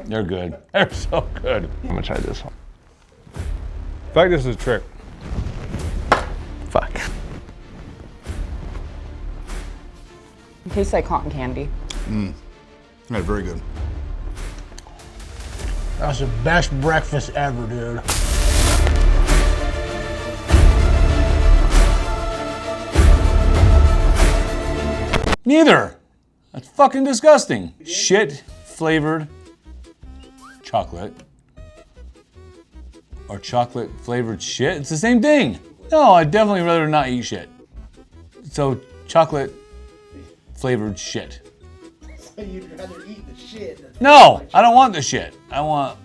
They're good. They're so good. I'm gonna try this one. I feel like this is a trick. Fuck. It tastes like cotton candy. Yeah, very good. That's the best breakfast ever, dude. Neither. That's fucking disgusting. Shit flavored chocolate or chocolate flavored shit. It's the same thing. No, I'd definitely rather not eat shit. So chocolate flavored shit. So you'd rather eat the shit? No, I don't want the shit. I want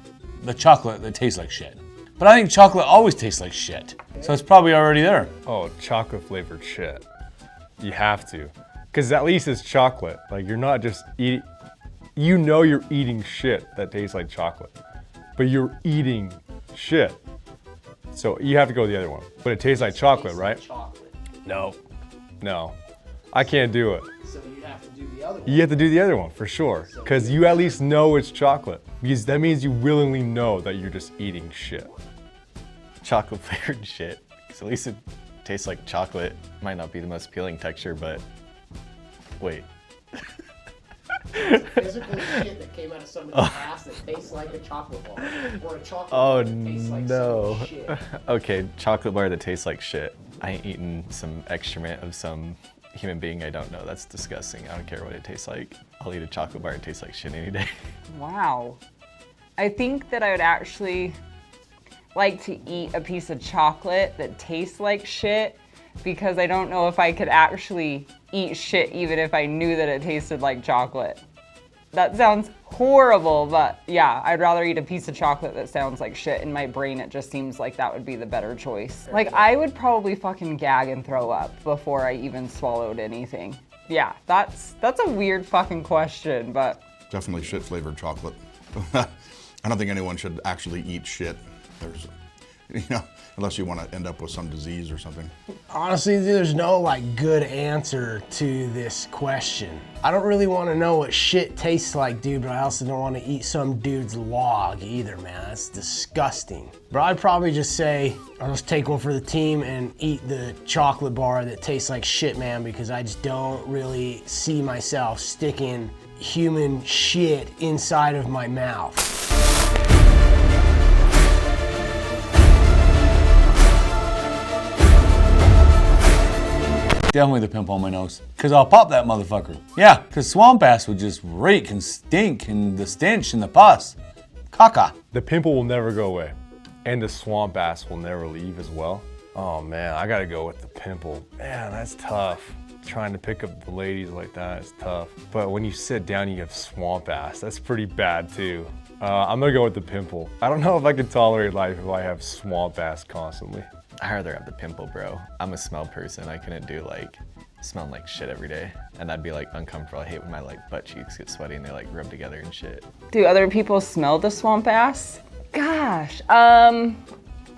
the chocolate that tastes like shit. But I think chocolate always tastes like shit. So it's probably already there. Oh, chocolate flavored shit. You have to. Because at least it's chocolate. Like, you're not just eating, you know you're eating shit that tastes like chocolate. But you're eating shit. So you have to go with the other one. But it tastes like chocolate, right? No. No. I can't do it. So you have to do the other one. You have to do the other one, for sure. Because you at least know it's chocolate. Because that means you willingly know that you're just eating shit. Chocolate flavored shit. Because at least it tastes like chocolate. Might not be the most appealing texture, but wait. Physical shit that came out of somebody's ass that tastes like a chocolate bar. Or a chocolate bar that tastes like some shit. Okay, chocolate bar that tastes like shit. I ain't eating some excrement of some human being I don't know. That's disgusting. I don't care what it tastes like. I'll eat a chocolate bar that tastes like shit any day. Wow. I think that I would actually like to eat a piece of chocolate that tastes like shit because I don't know if I could actually eat shit even if I knew that it tasted like chocolate. That sounds horrible, but yeah, I'd rather eat a piece of chocolate that sounds like shit. In my brain, it just seems like that would be the better choice. Like, I would probably fucking gag and throw up before I even swallowed anything. Yeah, that's a weird fucking question, but. Definitely shit flavored chocolate. I don't think anyone should actually eat shit. There's, unless you want to end up with some disease or something. Honestly, there's no like good answer to this question. I don't really want to know what shit tastes like, dude, but I also don't want to eat some dude's log either, man. That's disgusting. But I'd probably just say, I'll just take one for the team and eat the chocolate bar that tastes like shit, man, because I just don't really see myself sticking human shit inside of my mouth. Definitely the pimple on my nose. Cause I'll pop that motherfucker. Yeah, cause swamp ass would just reek and stink and the stench and the pus. Caca. The pimple will never go away. And the swamp ass will never leave as well. Oh man, I gotta go with the pimple. Man, that's tough. Trying to pick up the ladies like that is tough. But when you sit down, you have swamp ass. That's pretty bad too. I'm gonna go with the pimple. I don't know if I could tolerate life if I have swamp ass constantly. I'd rather have the pimple, bro. I'm a smell person. I couldn't do like smelling like shit every day. And I'd be like uncomfortable. I hate when my like butt cheeks get sweaty and they like rub together and shit. Do other people smell the swamp ass? Gosh,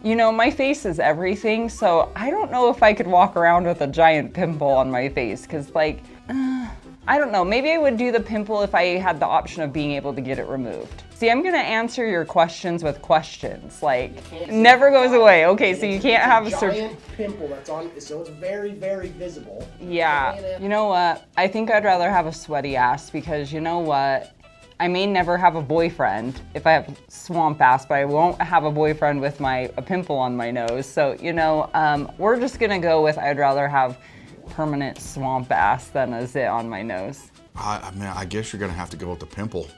you know, my face is everything, so I don't know if I could walk around with a giant pimple on my face, cause like, I don't know, maybe I would do the pimple if I had the option of being able to get it removed. See, I'm gonna answer your questions with questions, like, never goes away. Okay, so you can't have a giant pimple that's on, so it's very, very visible. Yeah, you know what? I think I'd rather have a sweaty ass because you know what? I may never have a boyfriend if I have swamp ass, but I won't have a boyfriend with a pimple on my nose. So, you know, we're just gonna go with I'd rather have permanent swamp ass than a zit on my nose. I mean, I guess you're gonna have to go with the pimple,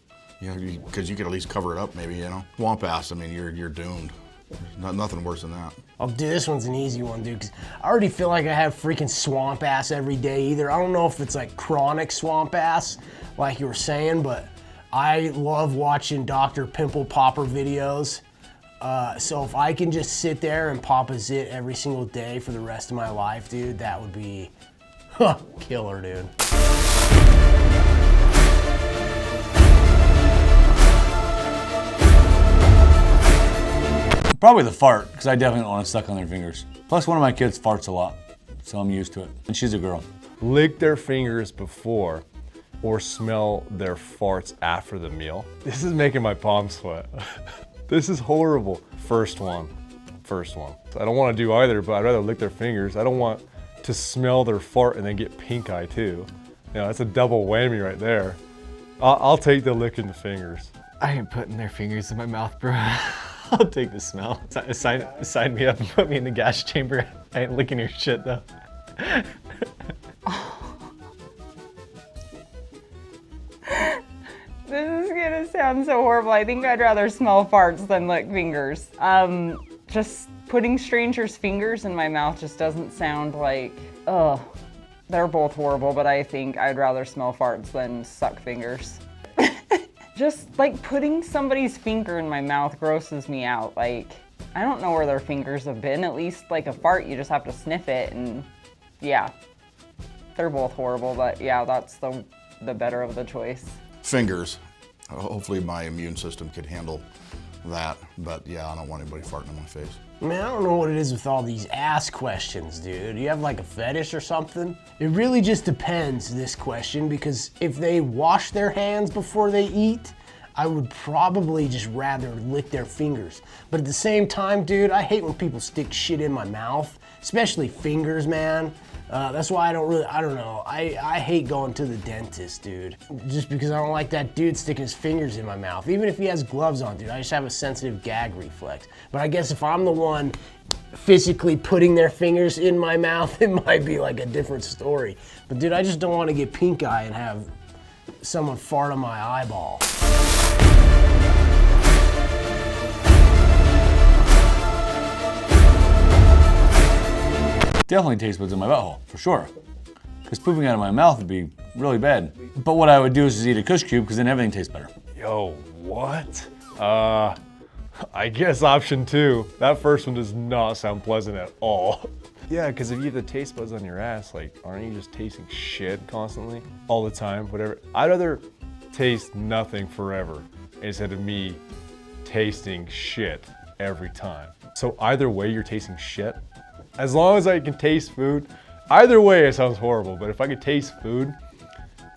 because you could at least cover it up, maybe, Swamp ass, I mean, you're doomed. There's nothing worse than that. Oh, dude, this one's an easy one, dude, because I already feel like I have freaking swamp ass every day either. I don't know if it's like chronic swamp ass, like you were saying, but I love watching Dr. Pimple Popper videos. So if I can just sit there and pop a zit every single day for the rest of my life, dude, that would be killer, dude. Probably the fart, because I definitely don't want to suck on their fingers. Plus one of my kids farts a lot, so I'm used to it. And she's a girl. Lick their fingers before or smell their farts after the meal. This is making my palms sweat. This is horrible. First one. I don't want to do either, but I'd rather lick their fingers. I don't want to smell their fart and then get pink eye too. You know, that's a double whammy right there. I'll take the licking the fingers. I ain't putting their fingers in my mouth, bro. I'll take the smell. Sign me up and put me in the gas chamber. I ain't licking your shit though. This is gonna sound so horrible. I think I'd rather smell farts than lick fingers. Just putting strangers' fingers in my mouth just doesn't sound like, ugh. They're both horrible, but I think I'd rather smell farts than suck fingers. Just like putting somebody's finger in my mouth grosses me out. Like, I don't know where their fingers have been. At least like a fart, you just have to sniff it, and yeah. They're both horrible, but yeah, that's the better of the choice. Fingers. Hopefully my immune system could handle that, but yeah, I don't want anybody farting in my face. Man, I don't know what it is with all these ass questions, dude. You have like a fetish or something? It really just depends, this question, because if they wash their hands before they eat, I would probably just rather lick their fingers. But at the same time, dude, I hate when people stick shit in my mouth, especially fingers, man. That's why I don't know. I hate going to the dentist, dude. Just because I don't like that dude sticking his fingers in my mouth. Even if he has gloves on, dude, I just have a sensitive gag reflex. But I guess if I'm the one physically putting their fingers in my mouth, it might be like a different story. But dude, I just don't want to get pink eye and have someone fart on my eyeball. Definitely taste buds in my butthole, for sure. Because pooping out of my mouth would be really bad. But what I would do is just eat a Kush cube, because then everything tastes better. Yo, what? I guess option 2. That first one does not sound pleasant at all. Yeah, because if you have the taste buds on your ass, like, aren't you just tasting shit constantly? All the time, whatever. I'd rather taste nothing forever instead of me tasting shit every time. So either way, you're tasting shit. As long as I can taste food, either way it sounds horrible, but if I could taste food,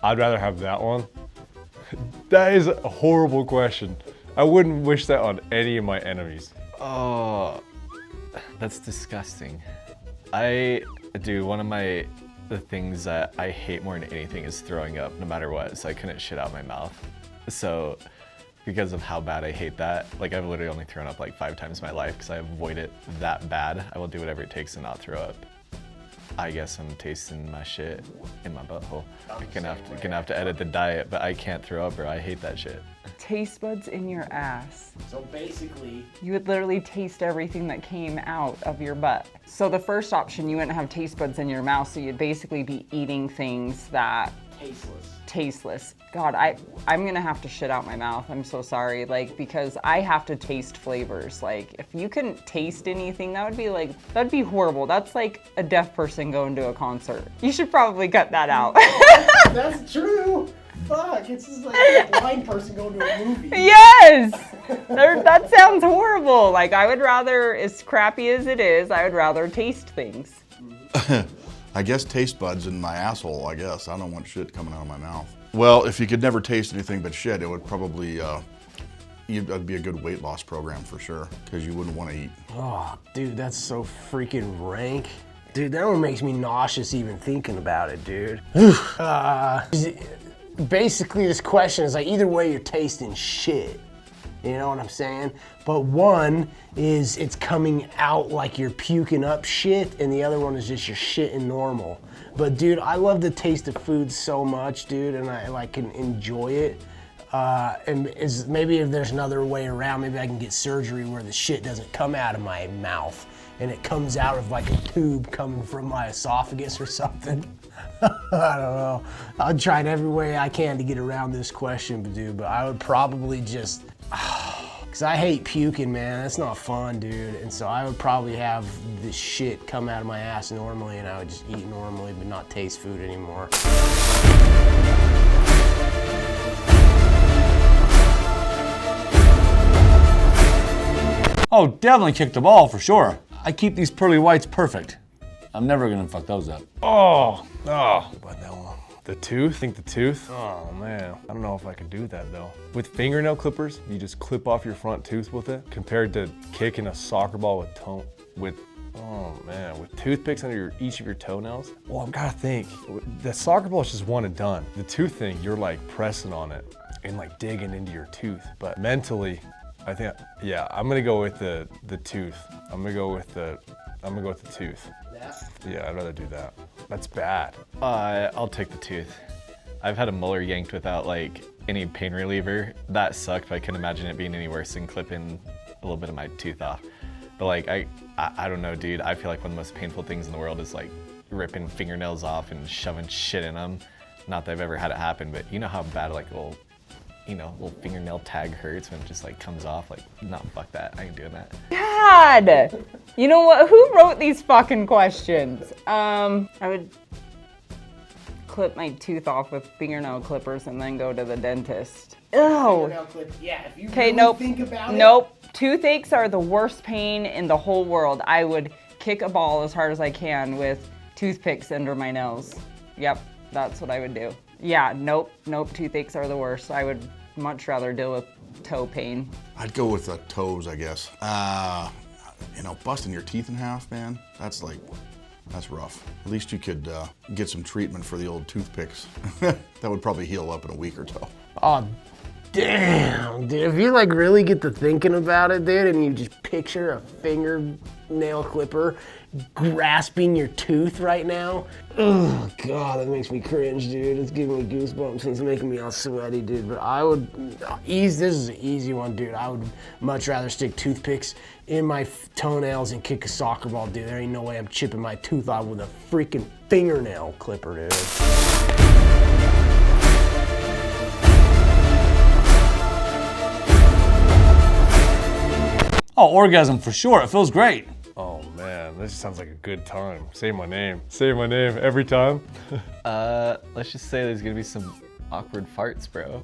I'd rather have that one. That is a horrible question. I wouldn't wish that on any of my enemies. Oh, that's disgusting. One of the things that I hate more than anything is throwing up, no matter what, so I couldn't shit out my mouth. So, because of how bad I hate that, like I've literally only thrown up like 5 times in my life because I avoid it that bad. I will do whatever it takes to not throw up. I guess I'm tasting my shit in my butthole. You're gonna have to edit the diet, but I can't throw up, bro. I hate that shit. Taste buds in your ass. So basically, You would literally taste everything that came out of your butt. So the first option, you wouldn't have taste buds in your mouth, so you'd basically be eating things that tasteless. God, I'm gonna have to shit out my mouth. I'm so sorry, like, because I have to taste flavors. Like, if you couldn't taste anything, that'd be horrible. That's like a deaf person going to a concert. You should probably cut that out. that's true. Fuck, it's just like a blind person going to a movie. Yes! That sounds horrible. Like, I would rather, as crappy as it is, I would rather taste things. I guess taste buds in my asshole, I guess. I don't want shit coming out of my mouth. Well, if you could never taste anything but shit, it would probably, it'd be a good weight loss program for sure, because you wouldn't want to eat. Oh, dude, that's so freaking rank. Dude, that one makes me nauseous even thinking about it, dude. Basically, this question is like, either way, you're tasting shit. You know what I'm saying? But one is it's coming out like you're puking up shit, and the other one is just you're shitting normal. But dude, I love the taste of food so much, dude, and I like can enjoy it. And maybe if there's another way around, maybe I can get surgery where the shit doesn't come out of my mouth and it comes out of like a tube coming from my esophagus or something. I don't know. I'll try it every way I can to get around this question, but I would probably just, because I hate puking, man. That's not fun, dude. And so I would probably have this shit come out of my ass normally, and I would just eat normally, but not taste food anymore. Oh, definitely kick the ball, for sure. I keep these pearly whites perfect. I'm never gonna fuck those up. Oh, but that one. The tooth? I think the tooth? Oh man, I don't know if I could do that though. With fingernail clippers, you just clip off your front tooth with it, compared to kicking a soccer ball with toothpicks under each of your toenails. Well, I've gotta think. The soccer ball is just one and done. The tooth thing, you're like pressing on it and like digging into your tooth. But mentally, I think, yeah, I'm gonna go with the tooth. I'm gonna go with the tooth. Yeah, I'd rather do that. That's bad. I'll take the tooth. I've had a molar yanked without like any pain reliever. That sucked, but I couldn't imagine it being any worse than clipping a little bit of my tooth off. But like, I don't know, dude. I feel like one of the most painful things in the world is like ripping fingernails off and shoving shit in them. Not that I've ever had it happen, but you know how bad like a little fingernail tag hurts when it just like comes off? Like, no, fuck that. I ain't doing that. God! You know what? Who wrote these fucking questions? I would clip my tooth off with fingernail clippers and then go to the dentist. Ew. Yeah, if you Okay, really nope. think about it. Nope. Toothaches are the worst pain in the whole world. I would kick a ball as hard as I can with toothpicks under my nails. Yep, that's what I would do. Yeah, nope. Toothaches are the worst. I would much rather deal with toe pain. I'd go with the toes, I guess. Busting your teeth in half, man, that's rough. At least you could get some treatment for the old toothpicks. That would probably heal up in a week or so. Oh, damn, dude. If you like really get to thinking about it, dude, and you just picture a fingernail clipper grasping your tooth right now. Oh, God, that makes me cringe, dude. It's giving me goosebumps and it's making me all sweaty, dude. But this is an easy one, dude. I would much rather stick toothpicks in my toenails and kick a soccer ball, dude. There ain't no way I'm chipping my tooth off with a freaking fingernail clipper, dude. Oh, orgasm for sure. It feels great. Oh man, this sounds like a good time. Say my name. Say my name every time. Let's just say there's gonna be some awkward farts, bro.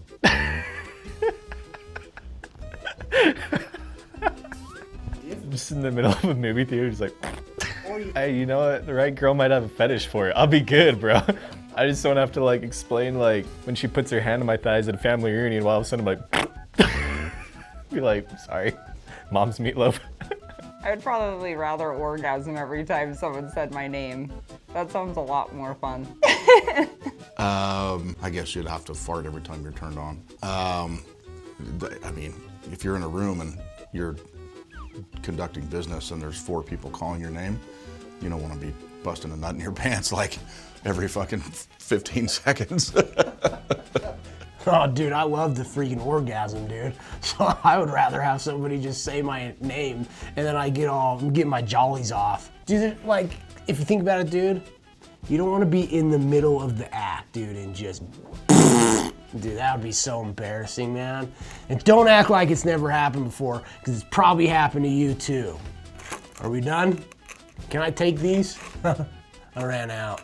Just in the middle of a movie theater, just like, hey, you know what? The right girl might have a fetish for it. I'll be good, bro. I just don't have to like explain like when she puts her hand on my thighs at a family reunion while all of a sudden I'm like, be like, sorry, mom's meatloaf. I would probably rather orgasm every time someone said my name. That sounds a lot more fun. I guess you'd have to fart every time you're turned on. I mean, if you're in a room and you're conducting business and there's 4 people calling your name, you don't want to be busting a nut in your pants like every fucking 15 seconds. Oh, dude, I love the freaking orgasm, dude. So I would rather have somebody just say my name and then I get my jollies off. Dude, like, if you think about it, dude, you don't want to be in the middle of the act, dude, and just, dude, that would be so embarrassing, man. And don't act like it's never happened before, because it's probably happened to you too. Are we done? Can I take these? I ran out.